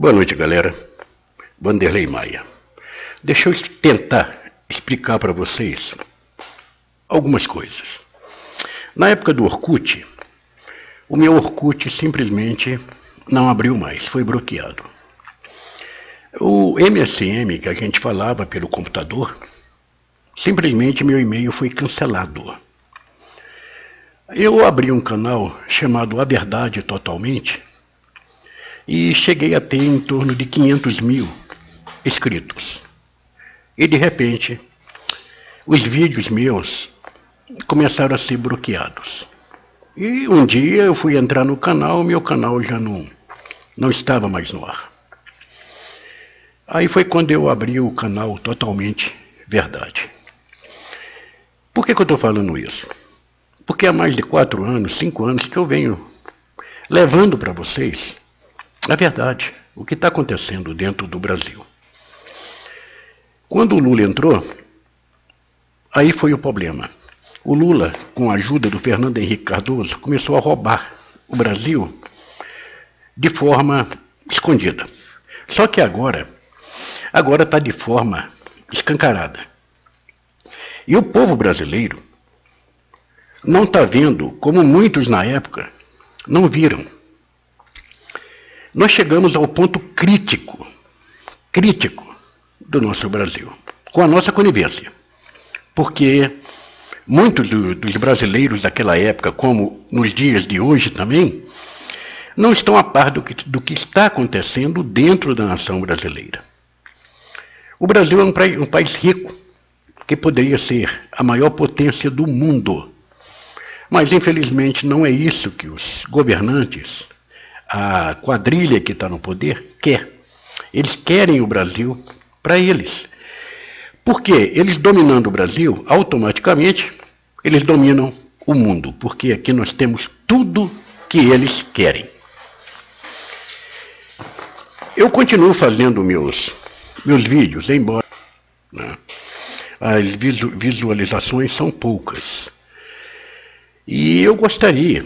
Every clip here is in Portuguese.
Boa noite, galera. Vanderlei Maia. Deixa eu tentar explicar para vocês algumas coisas. Na época do Orkut, o meu Orkut simplesmente não abriu mais, foi bloqueado. O MSN que a gente falava pelo computador, simplesmente meu e-mail foi cancelado. Eu abri um canal chamado A Verdade Totalmente e cheguei a ter em torno de 500 mil inscritos. E de repente, os vídeos meus começaram a ser bloqueados. E um dia eu fui entrar no canal, meu canal já não estava mais no ar. Aí foi quando eu abri o canal Totalmente Verdade. Por que eu estou falando isso? Porque há mais de 4 anos, 5 anos que eu venho levando para vocês a verdade, o que está acontecendo dentro do Brasil. Quando o Lula entrou, aí foi o problema. O Lula, com a ajuda do Fernando Henrique Cardoso, começou a roubar o Brasil de forma escondida. Só que agora está de forma escancarada. E o povo brasileiro não está vendo, como muitos na época não viram. Nós chegamos ao ponto crítico do nosso Brasil, com a nossa conivência. Porque muitos dos brasileiros daquela época, como nos dias de hoje também, não estão a par do que está acontecendo dentro da nação brasileira. O Brasil é um país rico, que poderia ser a maior potência do mundo. Mas, infelizmente, não é isso que os governantes, a quadrilha que está no poder, quer. Eles querem o Brasil para eles. Porque eles dominando o Brasil, automaticamente, eles dominam o mundo. Porque aqui nós temos tudo que eles querem. Eu continuo fazendo meus vídeos, embora as visualizações são poucas. E eu gostaria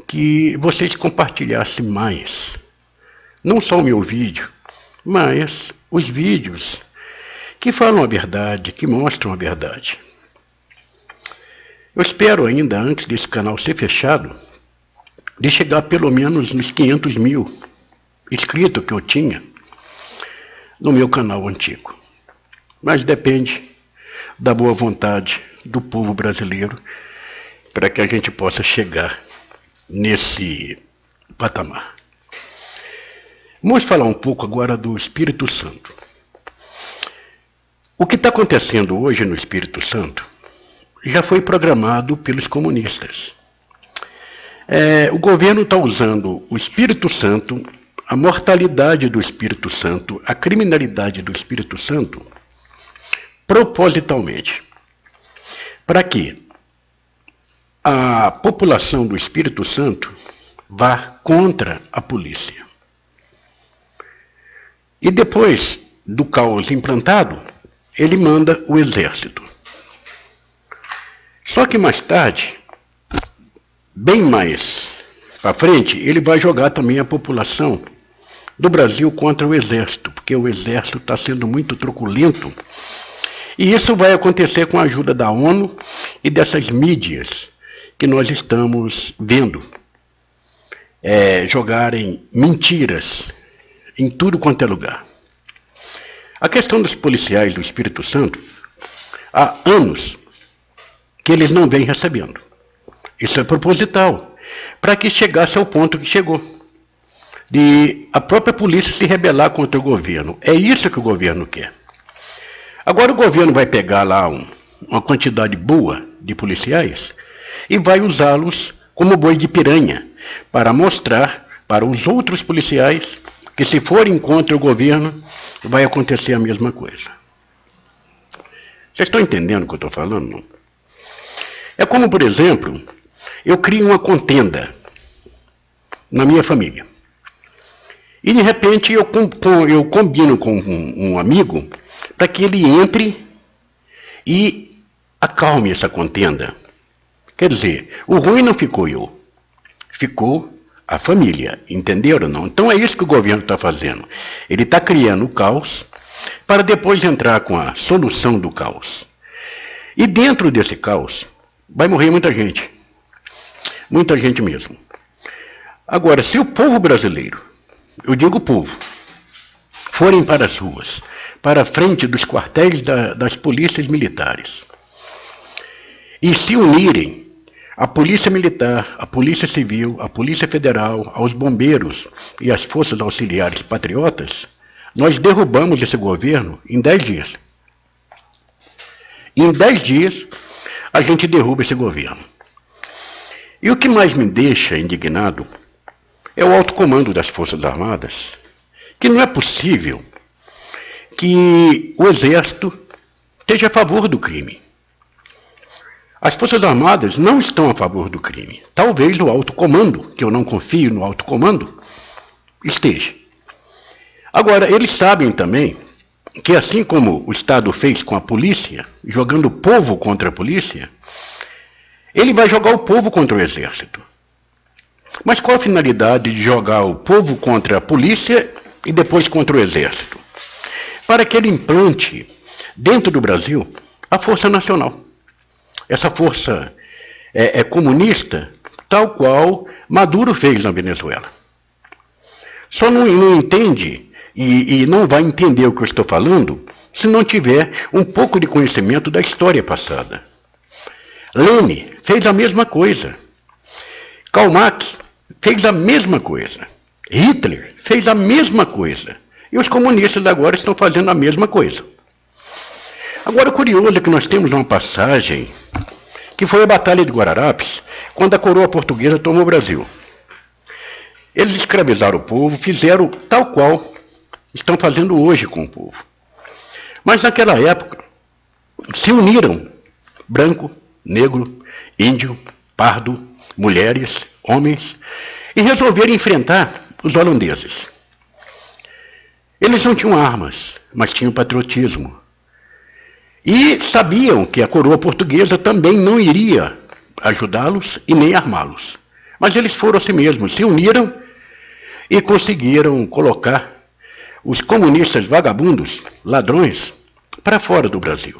que vocês compartilhassem mais, não só o meu vídeo, mas os vídeos que falam a verdade, que mostram a verdade. Eu espero ainda, antes desse canal ser fechado, de chegar pelo menos nos 500 mil inscritos que eu tinha no meu canal antigo. Mas depende da boa vontade do povo brasileiro para que a gente possa chegar nesse patamar. Vamos falar um pouco agora do Espírito Santo. O que está acontecendo hoje no Espírito Santo já foi programado pelos comunistas. O governo está usando o Espírito Santo, a mortalidade do Espírito Santo, a criminalidade do Espírito Santo, propositalmente. Para quê? A população do Espírito Santo vá contra a polícia. E depois do caos implantado, ele manda o exército. Só que mais tarde, bem mais para frente, ele vai jogar também a população do Brasil contra o exército, porque o exército está sendo muito truculento. E isso vai acontecer com a ajuda da ONU e dessas mídias que nós estamos vendo jogarem mentiras em tudo quanto é lugar. A questão dos policiais do Espírito Santo, há anos que eles não vêm recebendo. Isso é proposital, para que chegasse ao ponto que chegou, de a própria polícia se rebelar contra o governo. É isso que o governo quer. Agora o governo vai pegar lá uma quantidade boa de policiais e vai usá-los como boi de piranha, para mostrar para os outros policiais que se forem contra o governo, vai acontecer a mesma coisa. Vocês estão entendendo o que eu estou falando? Não? É como, por exemplo, eu crio uma contenda na minha família. E de repente eu combino com um amigo para que ele entre e acalme essa contenda. Quer dizer, o ruim não ficou eu, ficou a família, entenderam ou não? Então é isso que o governo está fazendo. Ele está criando o caos para depois entrar com a solução do caos. E dentro desse caos vai morrer muita gente mesmo. Agora, se o povo brasileiro, eu digo povo, forem para as ruas, para a frente dos quartéis das polícias militares, e se unirem a Polícia Militar, a Polícia Civil, a Polícia Federal, aos bombeiros e às forças auxiliares patriotas, nós derrubamos esse governo em 10 dias. Em 10 dias, a gente derruba esse governo. E o que mais me deixa indignado é o alto comando das Forças Armadas, que não é possível que o Exército esteja a favor do crime. As Forças Armadas não estão a favor do crime. Talvez o alto comando, que eu não confio no alto comando, esteja. Agora, eles sabem também que assim como o Estado fez com a polícia, jogando o povo contra a polícia, ele vai jogar o povo contra o Exército. Mas qual a finalidade de jogar o povo contra a polícia e depois contra o Exército? Para que ele implante dentro do Brasil a Força Nacional. Essa força é comunista, tal qual Maduro fez na Venezuela. Só não entende e não vai entender o que eu estou falando se não tiver um pouco de conhecimento da história passada. Lenin fez a mesma coisa. Karl Marx fez a mesma coisa. Hitler fez a mesma coisa. E os comunistas agora estão fazendo a mesma coisa. Agora, o curioso é que nós temos uma passagem que foi a Batalha de Guararapes, quando a coroa portuguesa tomou o Brasil. Eles escravizaram o povo, fizeram tal qual estão fazendo hoje com o povo. Mas naquela época, se uniram branco, negro, índio, pardo, mulheres, homens, e resolveram enfrentar os holandeses. Eles não tinham armas, mas tinham patriotismo. E sabiam que a coroa portuguesa também não iria ajudá-los e nem armá-los. Mas eles foram assim mesmos, se uniram e conseguiram colocar os comunistas vagabundos, ladrões, para fora do Brasil.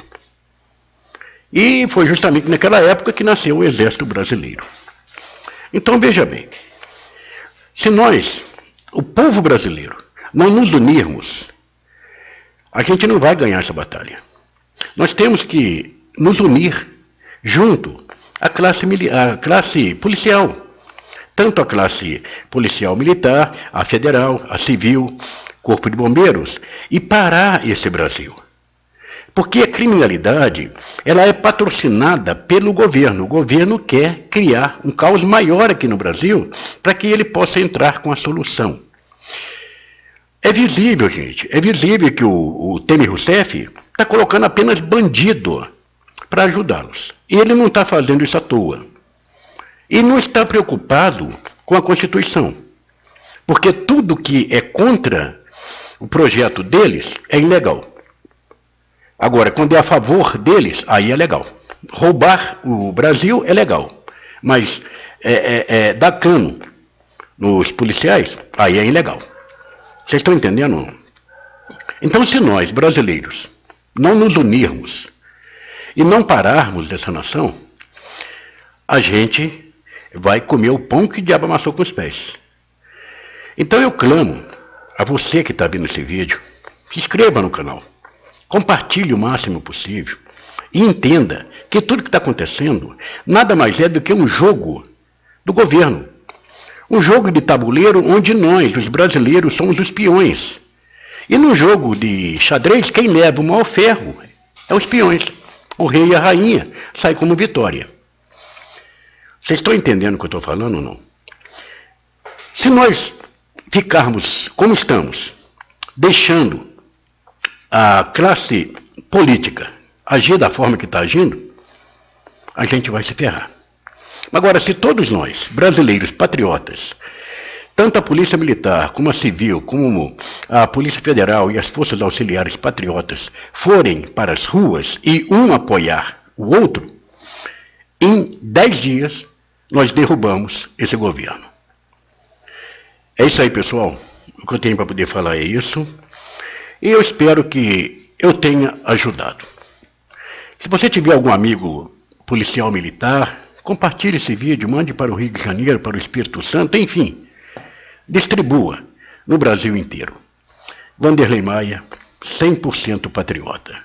E foi justamente naquela época que nasceu o Exército Brasileiro. Então veja bem, se nós, o povo brasileiro, não nos unirmos, a gente não vai ganhar essa batalha. Nós temos que nos unir junto à classe policial, tanto a classe policial militar, a federal, a civil, corpo de bombeiros, e parar esse Brasil. Porque a criminalidade, ela é patrocinada pelo governo. O governo quer criar um caos maior aqui no Brasil para que ele possa entrar com a solução. É visível, gente, é visível que o Temer Rousseff está colocando apenas bandido para ajudá-los. E ele não está fazendo isso à toa. E não está preocupado com a Constituição. Porque tudo que é contra o projeto deles é ilegal. Agora, quando é a favor deles, aí é legal. Roubar o Brasil é legal. Mas dar cano nos policiais, aí é ilegal. Vocês estão entendendo? Então, se nós, brasileiros, não nos unirmos e não pararmos dessa nação, a gente vai comer o pão que o diabo amassou com os pés. Então eu clamo a você que está vendo esse vídeo, se inscreva no canal, compartilhe o máximo possível e entenda que tudo que está acontecendo nada mais é do que um jogo do governo. Um jogo de tabuleiro onde nós, os brasileiros, somos os peões. E no jogo de xadrez, quem leva o maior ferro é os peões. O rei e a rainha saem como vitória. Vocês estão entendendo o que eu estou falando ou não? Se nós ficarmos como estamos, deixando a classe política agir da forma que está agindo, a gente vai se ferrar. Agora, se todos nós, brasileiros patriotas, tanto a Polícia Militar, como a Civil, como a Polícia Federal e as Forças Auxiliares Patriotas forem para as ruas e um apoiar o outro, em 10 dias nós derrubamos esse governo. É isso aí, pessoal. O que eu tenho para poder falar é isso. E eu espero que eu tenha ajudado. Se você tiver algum amigo policial militar, compartilhe esse vídeo, mande para o Rio de Janeiro, para o Espírito Santo, enfim, distribua no Brasil inteiro. Vanderlei Maia, 100% patriota.